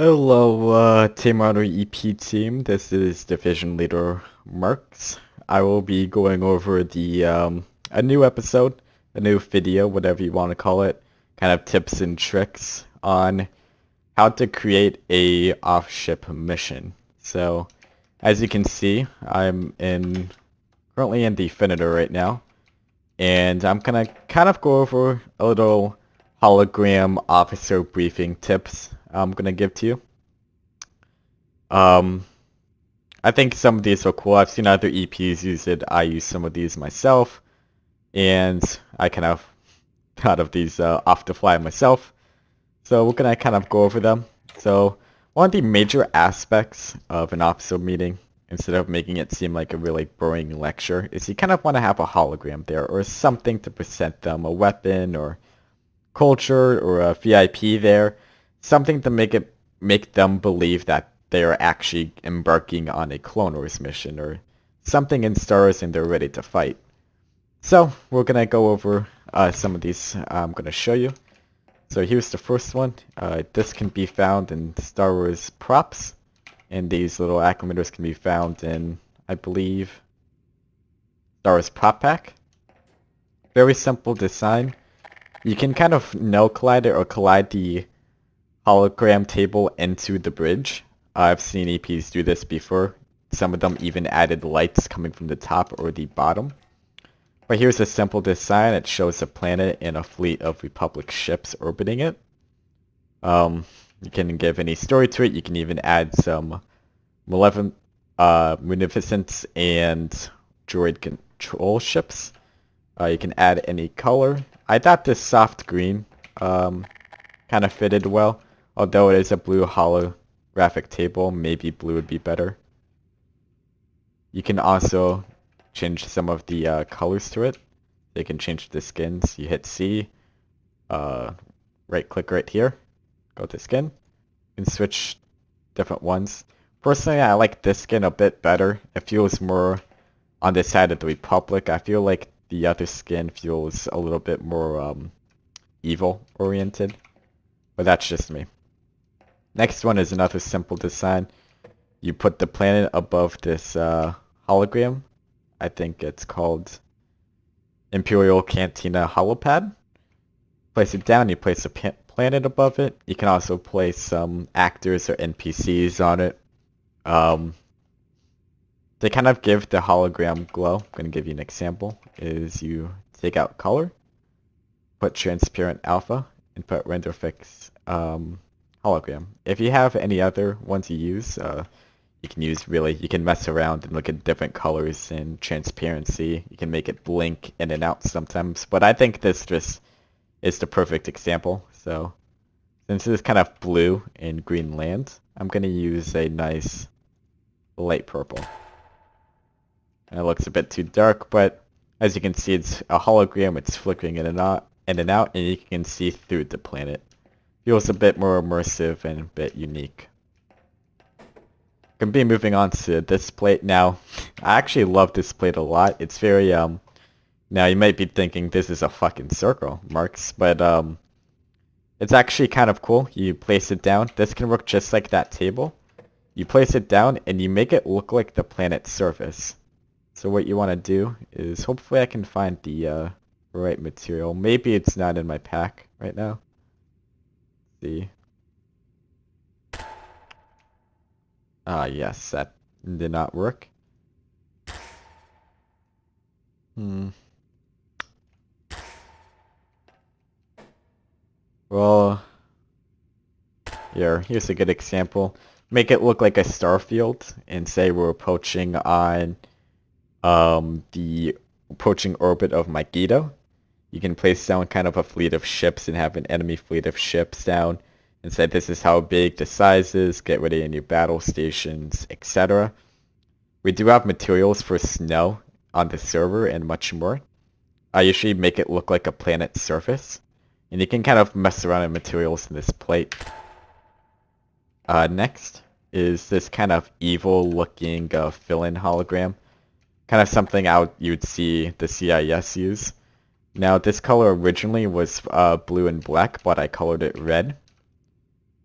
Hello, Team Honor EP team. This is Division Leader Marks. I will be going over a new episode, a new video, whatever you want to call it, kind of tips and tricks on how to create a off-ship mission. So, as you can see, currently in Definitor right now, and I'm gonna kind of go over a little hologram officer briefing tips I'm gonna give to you. Um, I think some of these are cool. I've seen other EPs use it. I use some of these myself, and I kind of thought of these off the fly myself. So we're gonna kind of go over them. So one of the major aspects of an officer meeting, instead of making it seem like a really boring lecture, is you kind of want to have a hologram there or something to present them, a weapon or culture or a VIP there, something to make them believe that they are actually embarking on a Clone Wars mission or something in Star Wars and they're ready to fight. So we're gonna go over some of these I'm gonna show you. So here's the first one. This can be found in Star Wars props, and these little acclimators can be found in, I believe, Star Wars prop pack. Very simple design. You can kind of no collide it or collide the hologram table into the bridge. I've seen EPs do this before. Some of them even added lights coming from the top or the bottom. But here's a simple design. It shows a planet and a fleet of Republic ships orbiting it. You can give any story to it. You can even add some munificence and droid control ships. You can add any color. I thought this soft green kind of fitted well. Although it is a blue holographic table, maybe blue would be better. You can also change some of the colors to it. You can change the skins. You hit C, right click right here, go to skin, and switch different ones. Personally, I like this skin a bit better. It feels more on the side of the Republic. I feel like the other skin feels a little bit more evil oriented, but that's just me. Next one is another simple design. You put the planet above this hologram. I think it's called Imperial Cantina Holopad. Place it down, you place a planet above it. You can also place some actors or NPCs on it. They kind of give the hologram glow. I'm going to give you an example. Is you take out color, put transparent alpha, and put render fix hologram. If you have any other ones you use, you can mess around and look at different colors and transparency. You can make it blink in and out sometimes, but I think this just is the perfect example. So since this is kind of blue and green land, I'm going to use a nice light purple. And it looks a bit too dark, but as you can see, it's a hologram. It's flickering in and out, and you can see through the planet. Feels a bit more immersive and a bit unique. Gonna be moving on to this plate now. I actually love this plate a lot. It's very now you might be thinking this is a fucking circle, Marks, but it's actually kind of cool. You place it down. This can work just like that table. You place it down and you make it look like the planet's surface. So what you want to do is, hopefully I can find the right material. Maybe it's not in my pack right now. Let's see. Yes, that did not work. Well, here's a good example. Make it look like a star field and say we're approaching on the approaching orbit of Magneto. You can place down kind of a fleet of ships and have an enemy fleet of ships down and say this is how big the size is, get ready in your battle stations, etc. We do have materials for snow on the server and much more. I usually make it look like a planet's surface, and you can kind of mess around in materials in this plate. Next is this kind of evil looking fill-in hologram. Kind of something you'd see the CIS use. Now this color originally was blue and black, but I colored it red.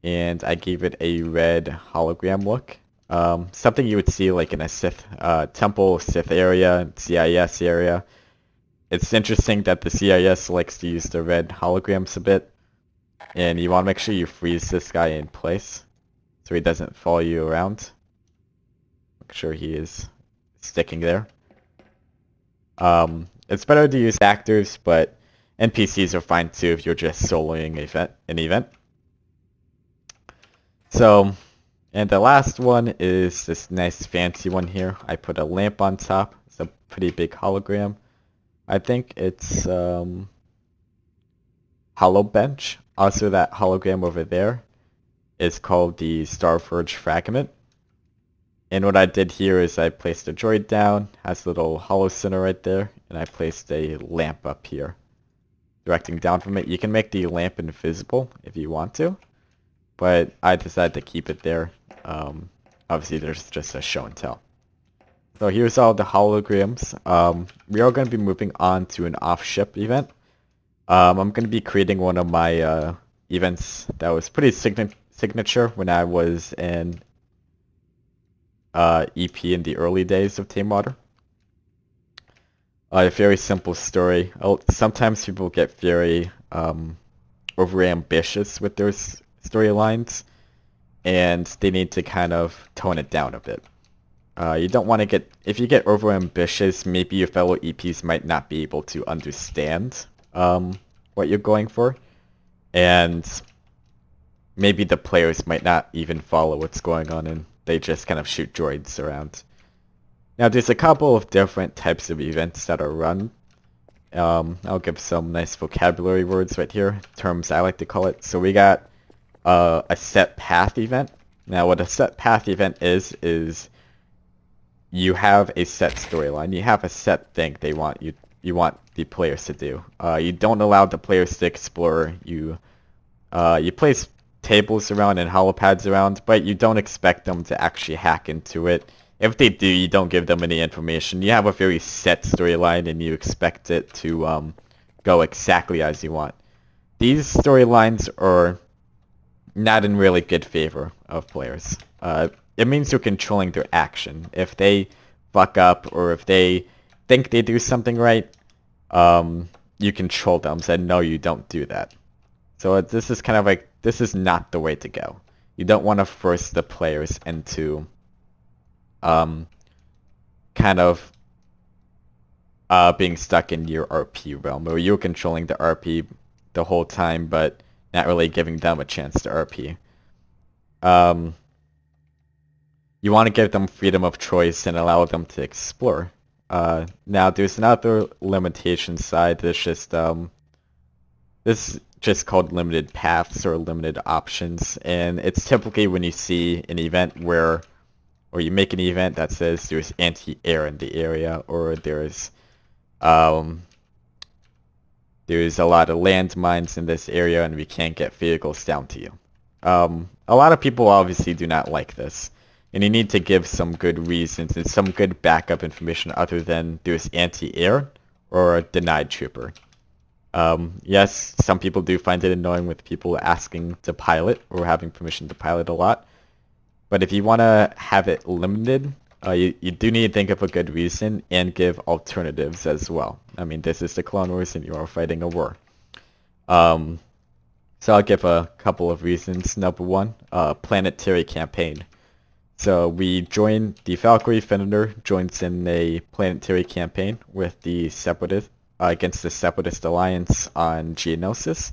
and I gave it a red hologram look. Something you would see like in a Sith temple, Sith area, CIS area. It's interesting that the CIS likes to use the red holograms a bit, and you want to make sure you freeze this guy in place so he doesn't follow you around. Make sure he is sticking there. It's better to use actors, but NPCs are fine too if you're just soloing an event. So, and the last one is this nice fancy one here. I put a lamp on top. It's a pretty big hologram. I think it's Hollow Bench. Also, that hologram over there is called the Starforge Fragment. And what I did here is I placed a droid down, has a little hollow center right there, and I placed a lamp up here, directing down from it. You can make the lamp invisible if you want to, but I decided to keep it there. Obviously, there's just a show and tell. So here's all the holograms. We are going to be moving on to an off-ship event. I'm going to be creating one of my events that was pretty signature when I was in EP in the early days of Tamewater. A very simple story. Sometimes people get very over ambitious with their storylines, and they need to kind of tone it down a bit. You don't want to get, if you get over ambitious, maybe your fellow EPs might not be able to understand what you're going for, and maybe the players might not even follow what's going on, and they just kind of shoot droids around. Now there's a couple of different types of events that are run. I'll give some nice vocabulary words right here, terms I like to call it. So we got a set path event. Now what a set path event is you have a set storyline. You have a set thing you want the players to do. You don't allow the players to explore. You place tables around and holopads around, but you don't expect them to actually hack into it. If they do, you don't give them any information. You have a very set storyline and you expect it to go exactly as you want. These storylines are not in really good favor of players. It means you're controlling their action. If they fuck up or if they think they do something right, you control them. Say, no, you don't do that. So this is kind of like, this is not the way to go. You don't want to force the players into kind of being stuck in your RP realm, where you're controlling the RP the whole time, but not really giving them a chance to RP. You want to give them freedom of choice and allow them to explore. Now, there's another limitation side. There's just this is just called limited paths or limited options, and it's typically when you see an event where, or you make an event that says there's anti-air in the area, or there's a lot of landmines in this area and we can't get vehicles down to you. A lot of people obviously do not like this, and you need to give some good reasons and some good backup information other than there's anti-air or a denied trooper. Yes, some people do find it annoying with people asking to pilot or having permission to pilot a lot, but if you want to have it limited, you do need to think of a good reason and give alternatives as well. I mean, this is the Clone Wars and you are fighting a war. So I'll give a couple of reasons. Number one, planetary campaign. So we join, the Valkyrie Fenrir joins in a planetary campaign with the Separatists, against the Separatist Alliance on Geonosis.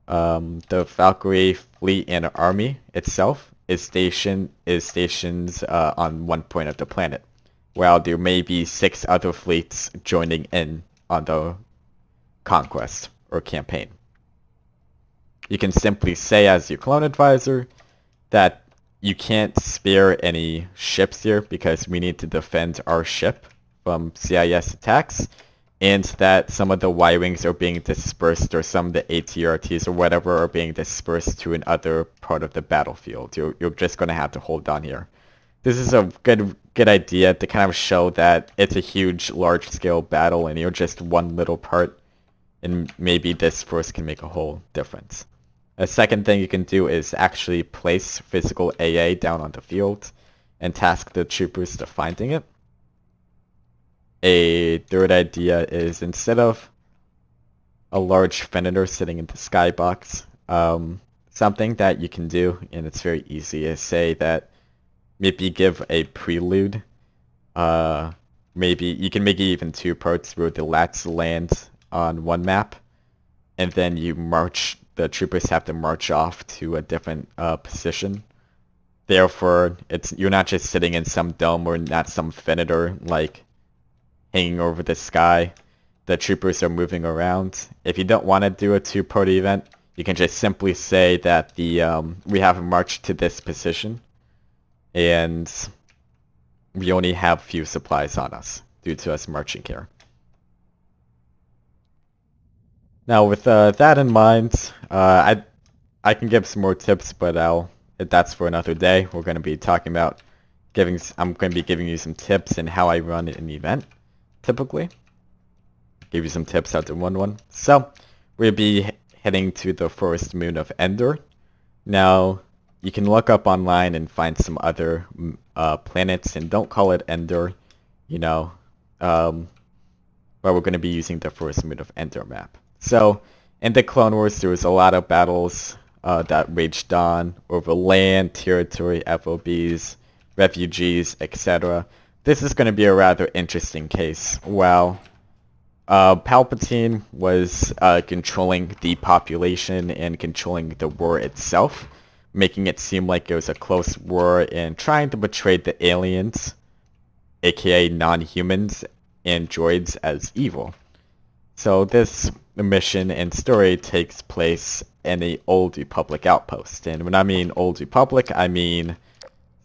The Valkyrie fleet and army itself is stationed on one point of the planet, while there may be 6 other fleets joining in on the conquest or campaign. You can simply say as your clone advisor that you can't spare any ships here because we need to defend our ship from CIS attacks, and that some of the Y-Wings are being dispersed, or some of the ATRTs or whatever are being dispersed to another part of the battlefield. You're just going to have to hold on here. This is a good idea to kind of show that it's a huge, large-scale battle and you're just one little part, and maybe this force can make a whole difference. A second thing you can do is actually place physical AA down on the field and task the troopers to finding it. A third idea is instead of a large Venator sitting in the skybox, something that you can do, and it's very easy, is say that maybe give a prelude. Maybe you can make it even two parts where the lats land on one map, and then the troopers have to march off to a different position. Therefore, you're not just sitting in some dome or not some Venator like hanging over the sky. The troopers are moving around. If you don't want to do a two-part event, you can just simply say that we have marched to this position, and we only have few supplies on us due to us marching here. Now, with that in mind, I can give some more tips, but that's for another day. We're going to be talking about I'm going to be giving you some tips in how I run an event, typically. Give you some tips how to run one. So, we'll be heading to the forest moon of Endor. Now, you can look up online and find some other planets, and don't call it Endor, but we're going to be using the forest moon of Endor map. So, in the Clone Wars, there was a lot of battles that raged on over land, territory, FOBs, refugees, etc. This is going to be a rather interesting case. While Palpatine was controlling the population and controlling the war itself, making it seem like it was a close war and trying to portray the aliens, aka non-humans and droids, as evil. So this mission and story takes place in the Old Republic outpost. And when I mean Old Republic, I mean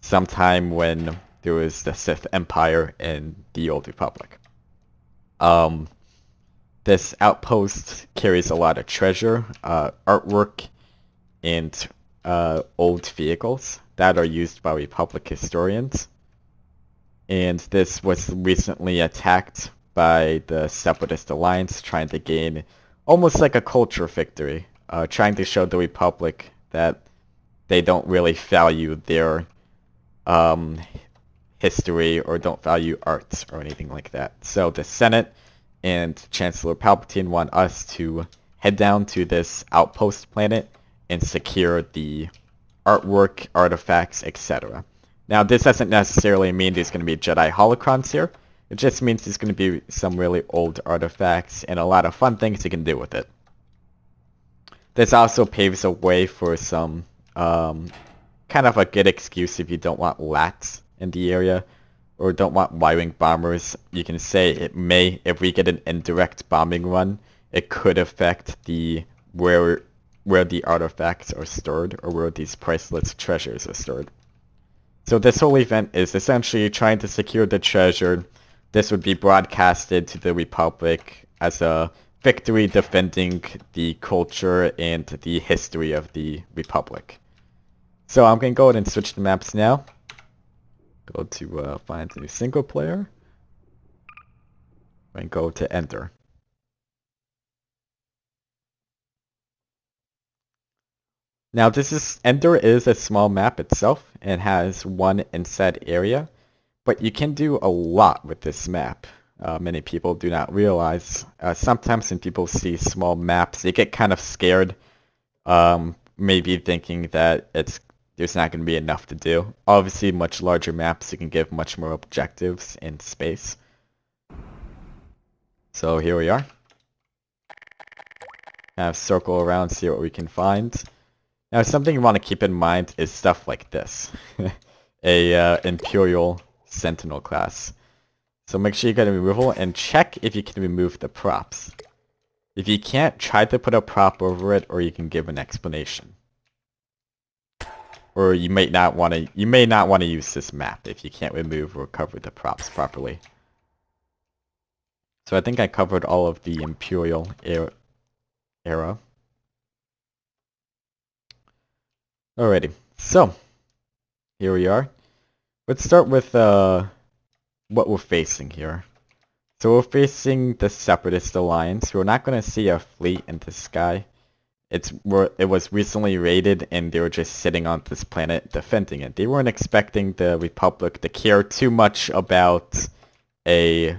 sometime when there was the Sith Empire in the Old Republic. This outpost carries a lot of treasure, artwork, and old vehicles that are used by Republic historians. And this was recently attacked by the Separatist Alliance, trying to gain almost like a culture victory, trying to show the Republic that they don't really value their history or don't value arts or anything like that. So the Senate and Chancellor Palpatine want us to head down to this outpost planet and secure the artwork, artifacts, etc. Now, this doesn't necessarily mean there's going to be Jedi holocrons here. It just means there's going to be some really old artifacts and a lot of fun things you can do with it. This also paves a way for some kind of a good excuse if you don't want lats in the area or don't want Y-wing bombers. You can say it may, if we get an indirect bombing run, it could affect where the artifacts are stored or where these priceless treasures are stored. So this whole event is essentially trying to secure the treasure. This would be broadcasted to the Republic as a victory defending the culture and the history of the Republic. So I'm going to go ahead and switch the maps now. Go to find a new single player. And go to Endor. Now Endor is a small map itself and has one inside area, but you can do a lot with this map. Many people do not realize. Sometimes when people see small maps, they get kind of scared, maybe thinking that there's not going to be enough to do. Obviously, much larger maps, you can give much more objectives in space. So here we are. Kind of circle around, see what we can find. Now, something you want to keep in mind is stuff like this. A Imperial Sentinel class. So make sure you get a removal and check if you can remove the props. If you can't, try to put a prop over it, or you can give an explanation. Or you may not want to use this map if you can't remove or cover the props properly. So I think I covered all of the Imperial era. Alrighty, so here we are. Let's start with what we're facing here. So we're facing the Separatist Alliance. We're not going to see a fleet in the sky. it was recently raided and they were just sitting on this planet defending it. They weren't expecting the Republic to care too much about a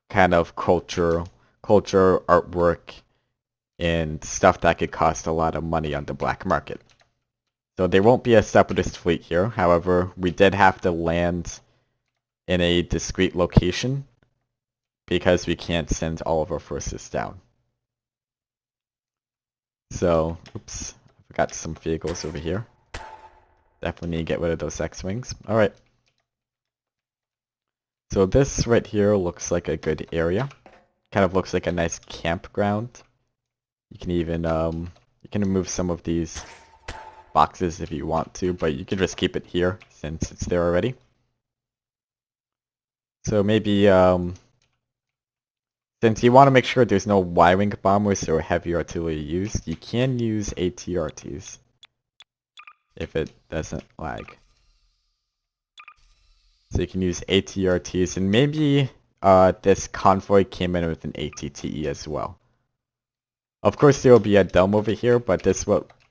kind of culture, artwork, and stuff that could cost a lot of money on the black market. So there won't be a separatist fleet here. However, we did have to land in a discrete location because we can't send all of our forces down. So, oops, I forgot some vehicles over here. Definitely need to get rid of those X-Wings. Alright. So this right here looks like a good area. Kind of looks like a nice campground. You can even, you can remove some of these boxes if you want to, but you can just keep it here since it's there already. So maybe, since you want to make sure there's no Y-wing bombers or heavy artillery used, you can use ATRTs if it doesn't lag. So you can use ATRTs, and maybe this convoy came in with an ATTE as well. Of course there will be a dome over here, but this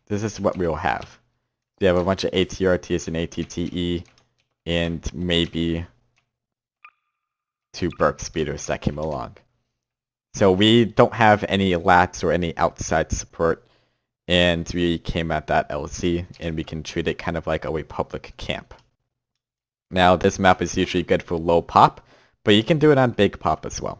is what we'll have. We have a bunch of ATRTs and ATTE, and maybe 2 Burke speeders that came along. So we don't have any lats or any outside support, and we came at that LZ, and we can treat it kind of like a Republic camp. Now this map is usually good for low pop, but you can do it on big pop as well.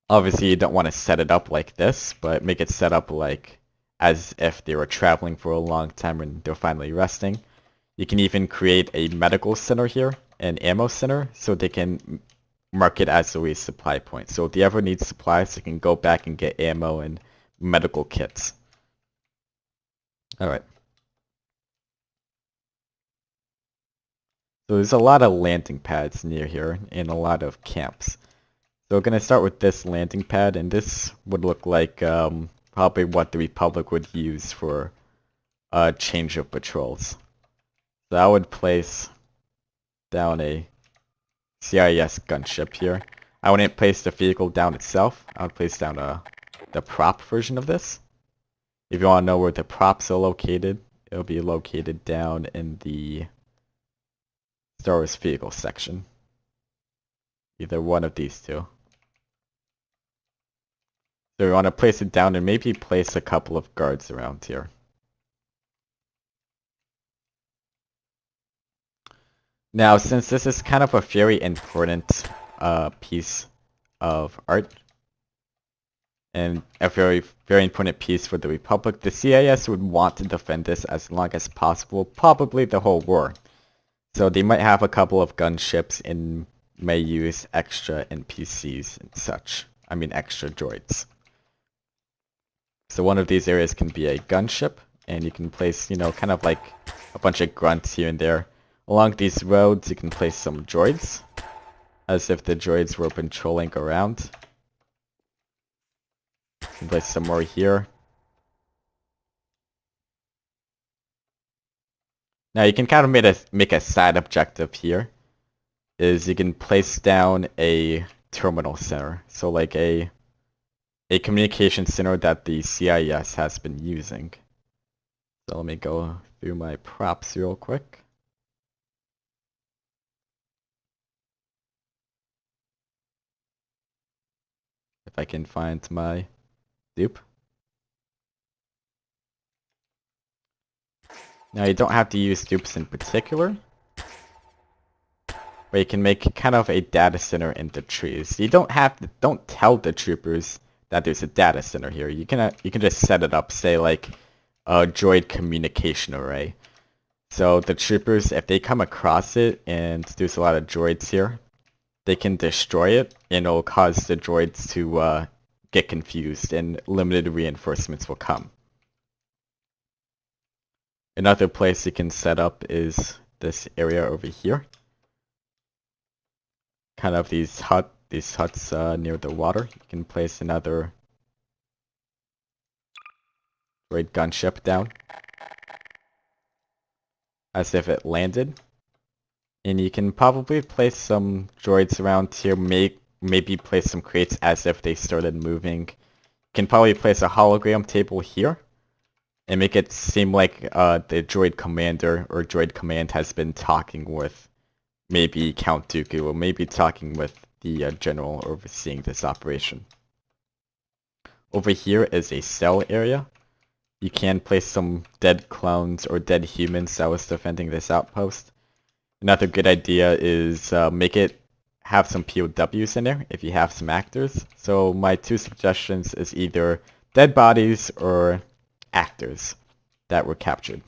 Obviously you don't want to set it up like this, but make it set up like as if they were traveling for a long time and they're finally resting. You can even create a medical center here, an ammo center, so they can mark it as a resupply point. So if they ever need supplies, they can go back and get ammo and medical kits. Alright. So there's a lot of landing pads near here and a lot of camps. So we're going to start with this landing pad, and this would look like probably what the Republic would use for a change of patrols. So I would place down a CIS gunship here. I wouldn't place the vehicle down itself. I would place down the prop version of this. If you want to know where the props are located, it'll be located down in the Star Wars vehicle section. Either one of these two. So we want to place it down and maybe place a couple of guards around here. Now, since this is kind of a very important piece of art, and a very important piece for the Republic, the CIS would want to defend this as long as possible, probably the whole war. So they might have a couple of gunships and may use extra NPCs and such. I mean extra droids. So one of these areas can be a gunship, and you can place, you know, kind of like a bunch of grunts here and there. Along these roads, you can place some droids, as if the droids were patrolling around. You can place some more here. Now you can kind of make a side objective here, is you can place down a terminal center. So like a communication center that the CIS has been using. So let me go through my props real quick. If I can find my dupe. Now you don't have to use dupes in particular, but you can make kind of a data center in the trees. You don't tell the troopers that there's a data center here. You can just set it up, say like a droid communication array. So the troopers, if they come across it and there's a lot of droids here, they can destroy it, and it'll cause the droids to get confused, and limited reinforcements will come. Another place you can set up is this area over here. Kind of these huts near the water. You can place another droid gunship down, as if it landed. And you can probably place some droids around here, maybe place some crates as if they started moving. can probably place a hologram table here and make it seem like the droid commander or droid command has been talking with maybe Count Dooku, or maybe talking with the general overseeing this operation. Over here is a cell area. You can place some dead clones or dead humans that was defending this outpost. Another good idea is make it have some POWs in there if you have some actors. So my two suggestions is either dead bodies or actors that were captured.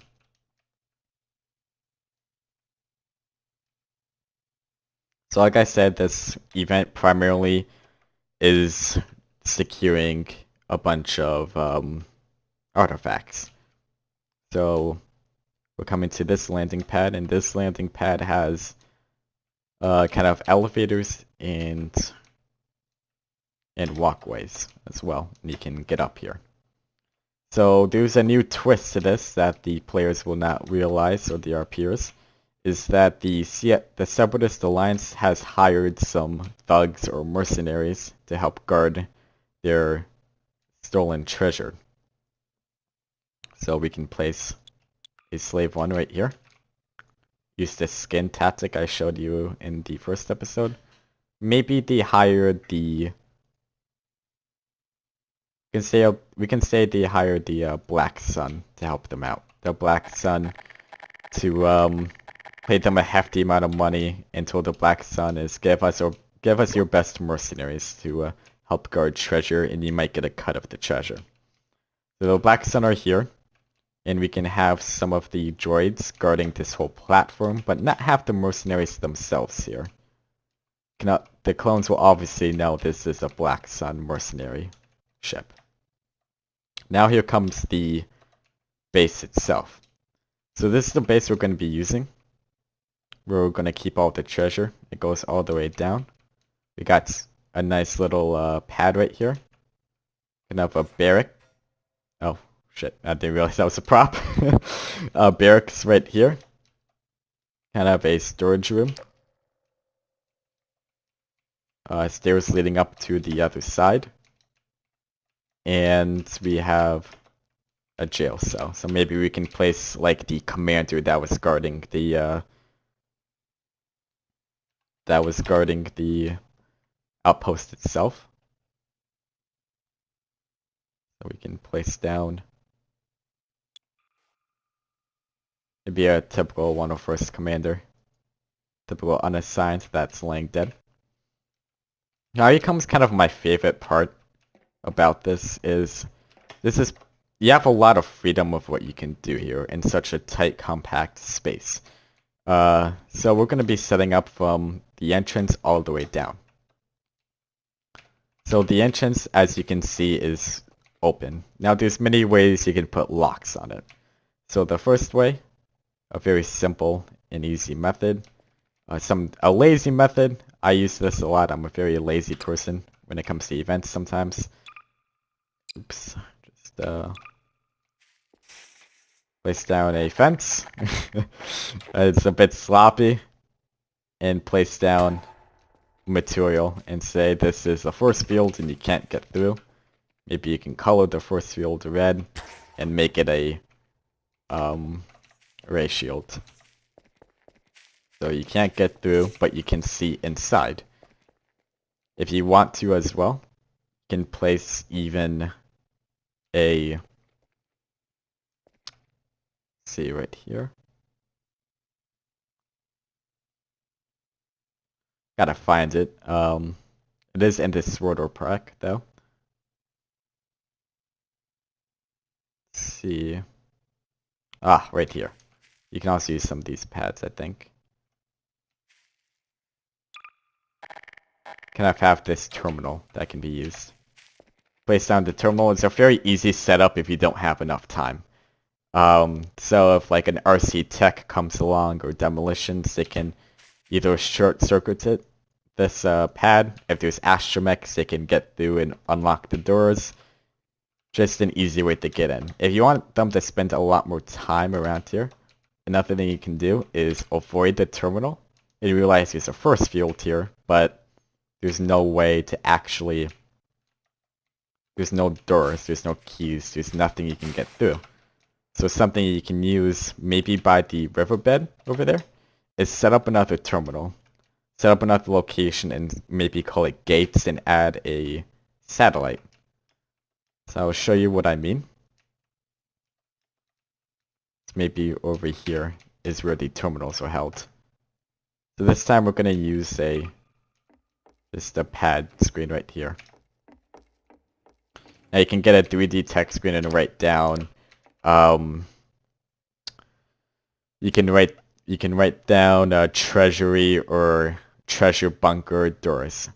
So like I said, this event primarily is securing a bunch of artifacts. So we're coming to this landing pad, and this landing pad has kind of elevators and walkways as well, and you can get up here. So there's a new twist to this that the players will not realize, or the RPers, is that the Separatist Alliance has hired some thugs or mercenaries to help guard their stolen treasure. So we can place a slave one right here. Use this skin tactic I showed you in the first episode. Maybe they hired the... We can say they hired the Black Sun to help them out. The Black Sun to pay them a hefty amount of money until the Black Sun is give us your best mercenaries to help guard treasure, and you might get a cut of the treasure. So the Black Sun are here, and we can have some of the droids guarding this whole platform, but not have the mercenaries themselves here. The clones will obviously know this is a Black Sun mercenary ship. Now here comes the base itself. So this is the base we're going to be using. We're going to keep all the treasure. It goes all the way down. We got a nice little pad right here. Kind of a barrack. Oh shit, I didn't realize that was a prop. Barracks right here. Kind of a storage room. Stairs leading up to the other side. And we have a jail cell. So maybe we can place like the commander that was guarding the outpost itself. So we can place down maybe a typical 101st commander. Typical unassigned that's laying dead. Now here comes kind of my favorite part about this is you have a lot of freedom of what you can do here in such a tight, compact space. So we're going to be setting up from the entrance all the way down. So the entrance, as you can see, is open. Now there's many ways you can put locks on it. So the first way, a very simple and easy method. A lazy method. I use this a lot. I'm a very lazy person when it comes to events sometimes. Oops. Just place down a fence. It's a bit sloppy. And place down material and say this is a force field and you can't get through. Maybe you can color the force field red and make it a ray shield. So you can't get through, but you can see inside. If you want to as well, you can place even a... see right here. Gotta find it. It is in this Sword or Prac, though. Let's see. Ah, right here. You can also use some of these pads, I think. Kind of have this terminal that can be used. Place down the terminal. It's a very easy setup if you don't have enough time. So if like an RC tech comes along or demolitions, they can either short circuit it, this pad. If there's astromechs, they can get through and unlock the doors. Just an easy way to get in. If you want them to spend a lot more time around here, another thing you can do is avoid the terminal. You realize there's a first field here, but there's no way to actually there's no doors, there's no keys, there's nothing you can get through. So something you can use maybe by the riverbed over there is set up another terminal. Set up another location and maybe call it gates and add a satellite. So I'll show you what I mean. Maybe over here is where the terminals are held. So this time we're going to use just a pad screen right here. Now you can get a 3D text screen and write down you can write down treasury or treasure bunker doors.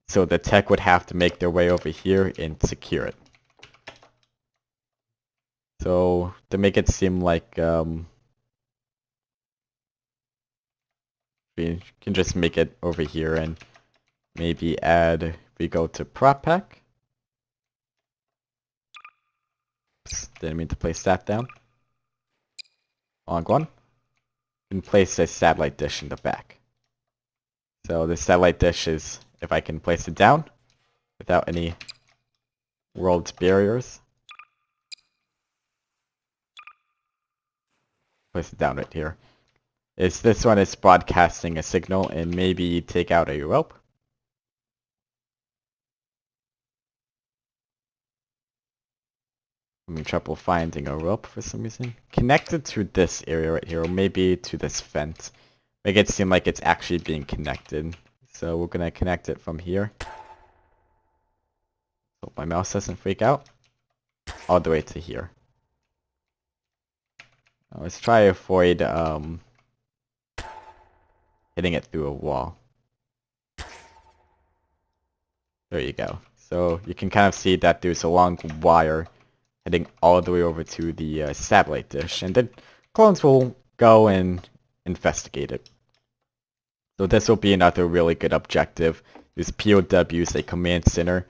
So the tech would have to make their way over here and secure it. So to make it seem like we can just make it over here and maybe add, if we go to prop pack. Oops, didn't mean to place that down. On one. You can place a satellite dish in the back. So the satellite dish is, if I can place it down without any world barriers. Place it down right here. This one is broadcasting a signal and maybe take out a rope. I'm having trouble finding a rope for some reason. Connected to this area right here, or maybe to this fence. Make it seem like it's actually being connected. So we're gonna connect it from here. So my mouse doesn't freak out. All the way to here. Now let's try to avoid hitting it through a wall. There you go. So you can kind of see that there's a long wire heading all the way over to the satellite dish, and then clones will go and investigate it. So this will be another really good objective. There's POWs, a command center,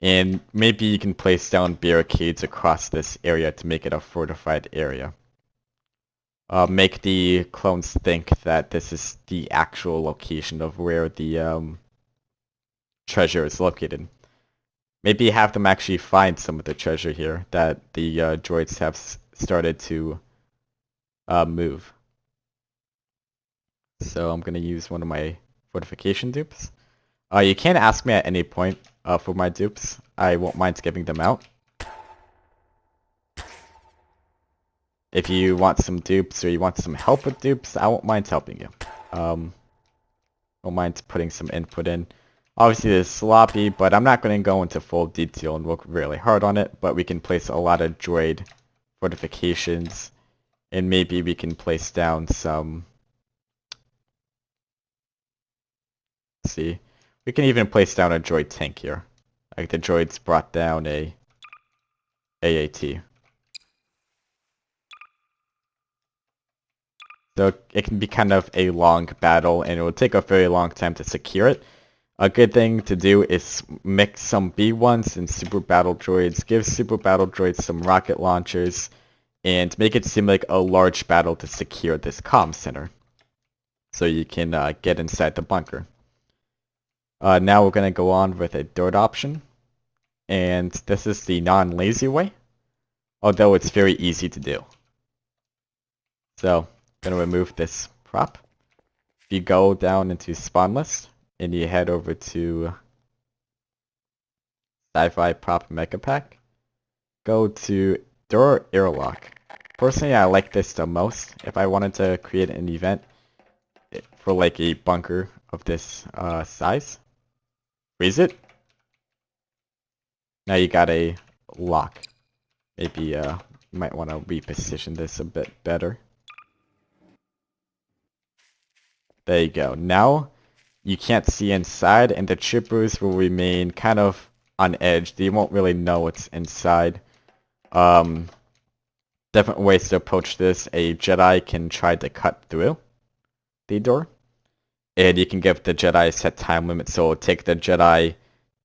and maybe you can place down barricades across this area to make it a fortified area. Make the clones think that this is the actual location of where the treasure is located. Maybe have them actually find some of the treasure here that the droids have started to move. So I'm going to use one of my fortification dupes. You can ask me at any point for my dupes. I won't mind giving them out. If you want some dupes or you want some help with dupes, I won't mind helping you. Won't mind putting some input in. Obviously it's sloppy, but I'm not going to go into full detail and work really hard on it, but we can place a lot of droid fortifications, and maybe we can place down some... Let's see. We can even place down a droid tank here. Like the droids brought down a AAT. So it can be kind of a long battle, and it will take a very long time to secure it. A good thing to do is mix some B1s and Super Battle Droids, give Super Battle Droids some rocket launchers, and make it seem like a large battle to secure this comm center. So you can get inside the bunker. Now we're going to go on with a third option. And this is the non-lazy way, although it's very easy to do. So, I'm going to remove this prop. If you go down into spawn list, and you head over to Sci-Fi Prop Mega Pack, go to Door Airlock. Personally, I like this the most. If I wanted to create an event for like a bunker of this size, freeze it. Now you got a lock. Maybe you might want to reposition this a bit better. There you go. Now you can't see inside, and the troopers will remain kind of on edge. They won't really know what's inside. Different ways to approach this. A Jedi can try to cut through the door, and you can give the Jedi a set time limit, so it'll take the Jedi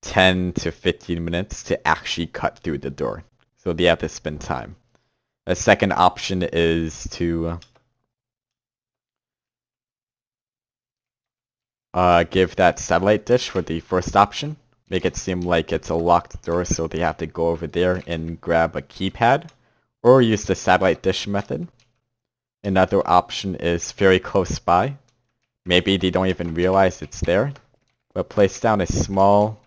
10 to 15 minutes to actually cut through the door. So they have to spend time. The second option is to give that satellite dish for the first option, make it seem like it's a locked door, so they have to go over there and grab a keypad, or use the satellite dish method. Another option is very close by. Maybe they don't even realize it's there, but place down a small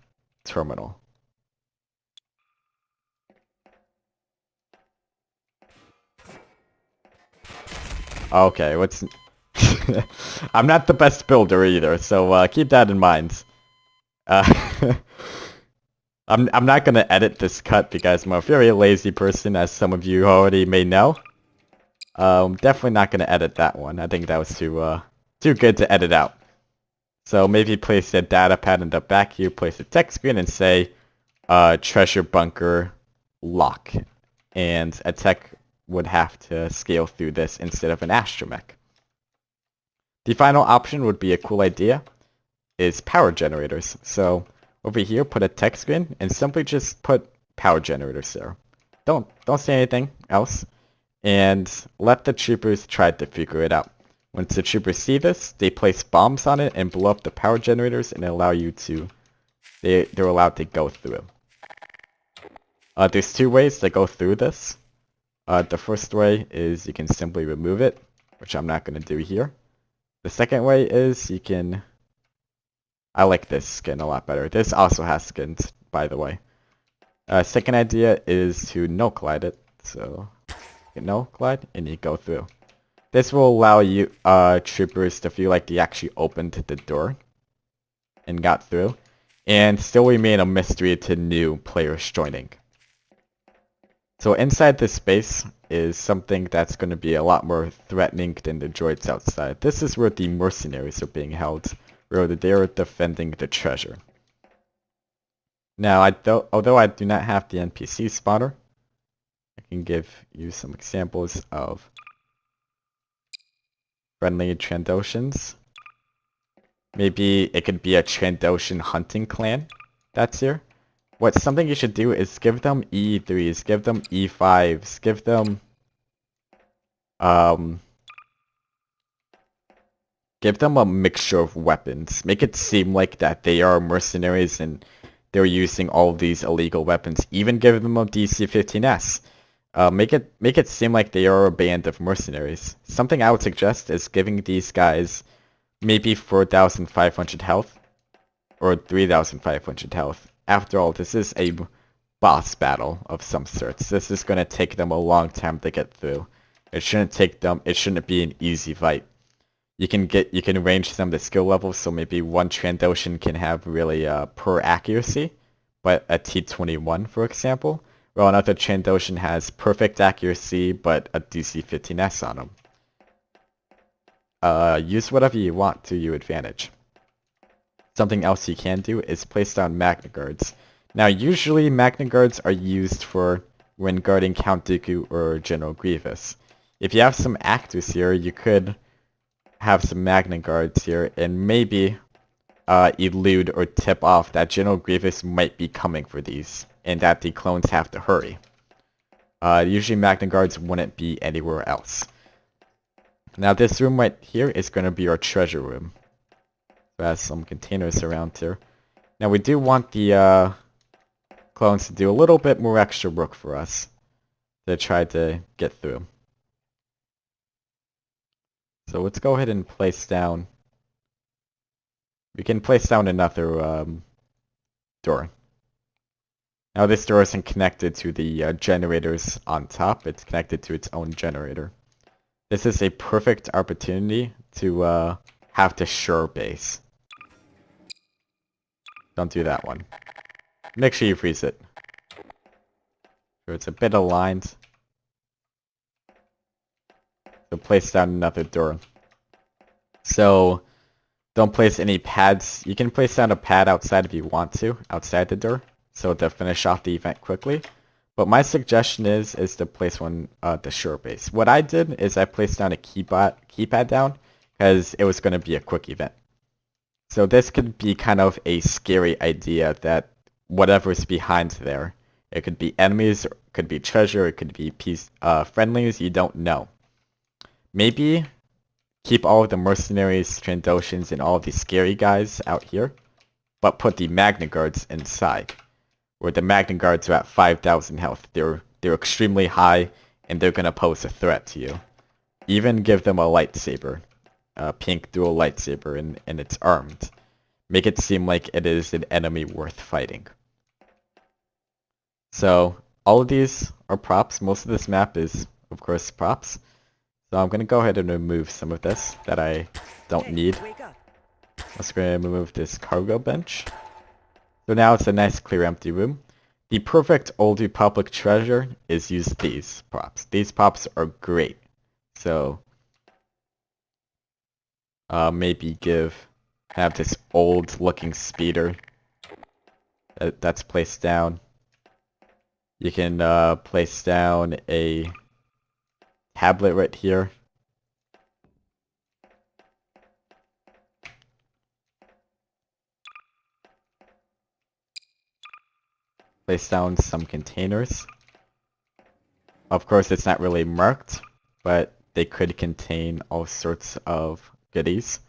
terminal. Okay, what's... I'm not the best builder either, so keep that in mind. I'm not gonna edit this cut because I'm a very lazy person, as some of you already may know. Definitely not gonna edit that one. I think that was too good to edit out. So maybe place a data pad in the back here, place a text screen, and say, treasure bunker lock. And a tech would have to scale through this instead of an astromech. The final option would be a cool idea, is power generators. So over here, put a text screen and simply just put power generators there. Don't say anything else, and let the troopers try to figure it out. Once the troopers see this, they place bombs on it and blow up the power generators, and allow you to. They're allowed to go through. There's two ways to go through this. The first way is you can simply remove it, which I'm not going to do here. The second way is you can... I like this skin a lot better. This also has skins, by the way. Second idea is to no collide it. So, you no collide, and you go through. This will allow you troopers to feel like they actually opened the door and got through, and still remain a mystery to new players joining. So inside this space is something that's going to be a lot more threatening than the droids outside. This is where the mercenaries are being held, where they are defending the treasure. Now, although I do not have the NPC spawner, I can give you some examples of friendly Trandoshans. Maybe it could be a Trandoshan hunting clan that's here. Something you should do is give them E3s, give them E5s, give them a mixture of weapons. Make it seem like that they are mercenaries and they're using all of these illegal weapons. Even give them a DC-15S. Make it seem like they are a band of mercenaries. Something I would suggest is giving these guys maybe 4,500 health or 3,500 health. After all, this is a boss battle of some sorts. This is going to take them a long time to get through. It shouldn't be an easy fight. You can range them to skill levels, so maybe one Trandoshan can have really poor accuracy, but a T-21, for example, while another Trandoshan has perfect accuracy, but a DC-15S on them. Use whatever you want to your advantage. Something else you can do is place down Magna Guards. Now, usually Magna Guards are used for when guarding Count Dooku or General Grievous. If you have some actors here, you could have some Magna Guards here and maybe elude or tip off that General Grievous might be coming for these, and that the clones have to hurry. Usually Magna Guards wouldn't be anywhere else. Now this room right here is going to be our treasure room. It has some containers around here. Now we do want the clones to do a little bit more extra work for us to try to get through. So let's go ahead and place down... We can place down another door. Now this door isn't connected to the generators on top, it's connected to its own generator. This is a perfect opportunity to have the Sure base. Don't do that one. Make sure you freeze it. So it's a bit aligned. So place down another door. So don't place any pads. You can place down a pad outside if you want to, outside the door, so to finish off the event quickly. But my suggestion is to place one at the Sure base. What I did is I placed down a keypad down because it was going to be a quick event. So this could be kind of a scary idea that whatever's behind there, it could be enemies, it could be treasure, it could be friendlies, you don't know. Maybe keep all of the mercenaries, Trandoshans, and all of these scary guys out here. but put the Magna Guards inside, where the Magna Guards are at 5,000 health. They're extremely high, and they're gonna pose a threat to you. Even give them a lightsaber, a pink dual lightsaber, and it's armed. Make it seem like it is an enemy worth fighting. So all of these are props. Most of this map is, of course, props. So I'm gonna go ahead and remove some of this that I don't need. I'm just gonna remove this cargo bench. So now it's a nice clear empty room. The perfect Old Republic treasure is use these props. These props are great. So maybe have this old looking speeder that's placed down. You can place down a tablet right here. Place down some containers. Of course, it's not really marked, but they could contain all sorts of goodies.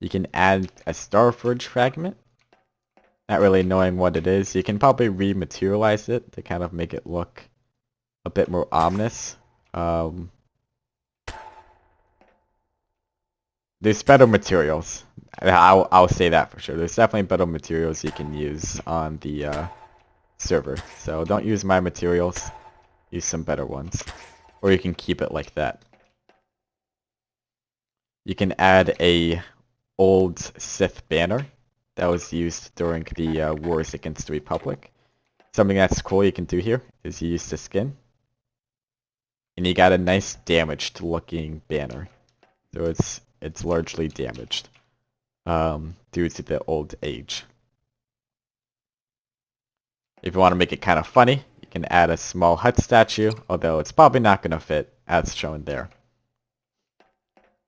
You can add a Starforge fragment. Not really knowing what it is. You can probably rematerialize it to kind of make it look a bit more ominous. There's better materials. I'll say that for sure. There's definitely better materials you can use on the server. So don't use my materials. Use some better ones. Or you can keep it like that. You can add a old Sith banner that was used during the wars against the Republic. Something that's cool you can do here is you use the skin. And you got a nice damaged looking banner. So it's largely damaged due to the old age. If you want to make it kind of funny, you can add a small Hutt statue, although it's probably not going to fit as shown there.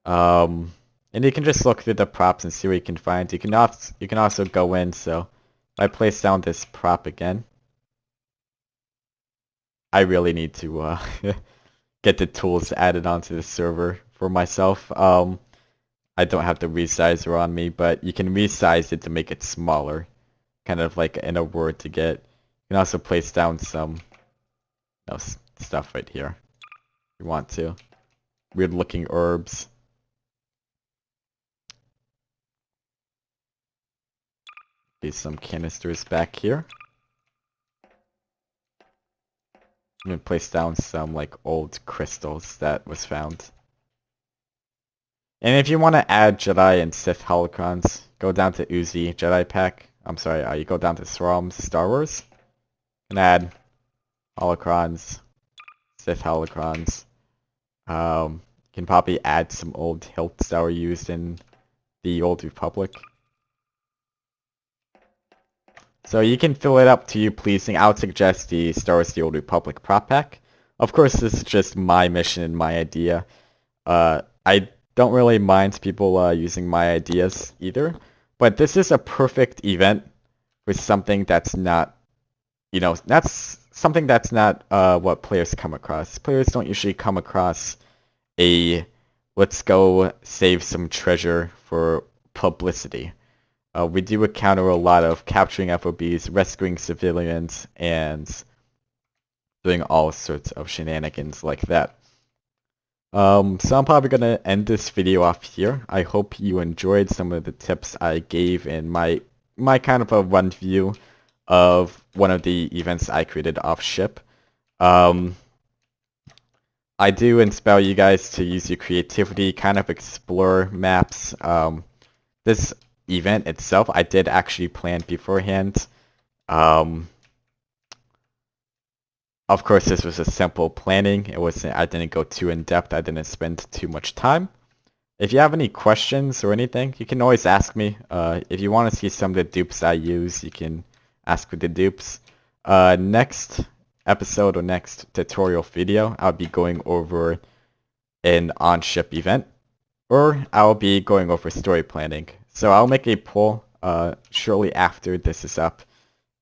And you can just look through the props and see what you can find. You can also go in, so if I place down this prop again, I really need to get the tools added onto the server for myself. I don't have the resizer on me, but you can resize it to make it smaller, kind of like in a Word to get. You can also place down some stuff right here if you want to. Weird looking herbs. Some canisters back here. I'm gonna place down some like old crystals that was found. And if you want to add Jedi and Sith holocrons, go down to Uzi Jedi pack. I'm sorry, you go down to Thrawn's Star Wars and add holocrons, Sith holocrons. You can probably add some old hilts that were used in the Old Republic. So you can fill it up to you pleasing. I would suggest the Star Wars The Old Republic prop pack. Of course, this is just my mission and my idea. I don't really mind people using my ideas either, but this is a perfect event for something that's not, that's something that's not what players come across. Players don't usually come across a let's go save some treasure for publicity. We do encounter a lot of capturing FOBs, rescuing civilians, and doing all sorts of shenanigans like that. So I'm probably going to end this video off here. I hope you enjoyed some of the tips I gave in my kind of a run view of one of the events I created off ship. I do inspire you guys to use your creativity, kind of explore maps. This event itself, I did actually plan beforehand. Of course, this was a simple planning. I didn't go too in depth. I didn't spend too much time. If you have any questions or anything, you can always ask me. If you want to see some of the dupes I use, you can ask for the dupes. Next episode or next tutorial video, I'll be going over an on-ship event, or I'll be going over story planning. So I'll make a poll shortly after this is up,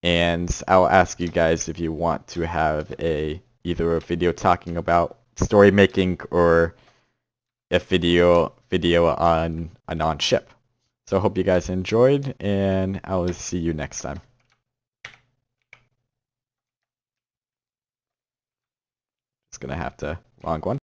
and I'll ask you guys if you want to have either a video talking about story making or a video on a non-ship. So I hope you guys enjoyed, and I will see you next time. It's gonna have to wrong one.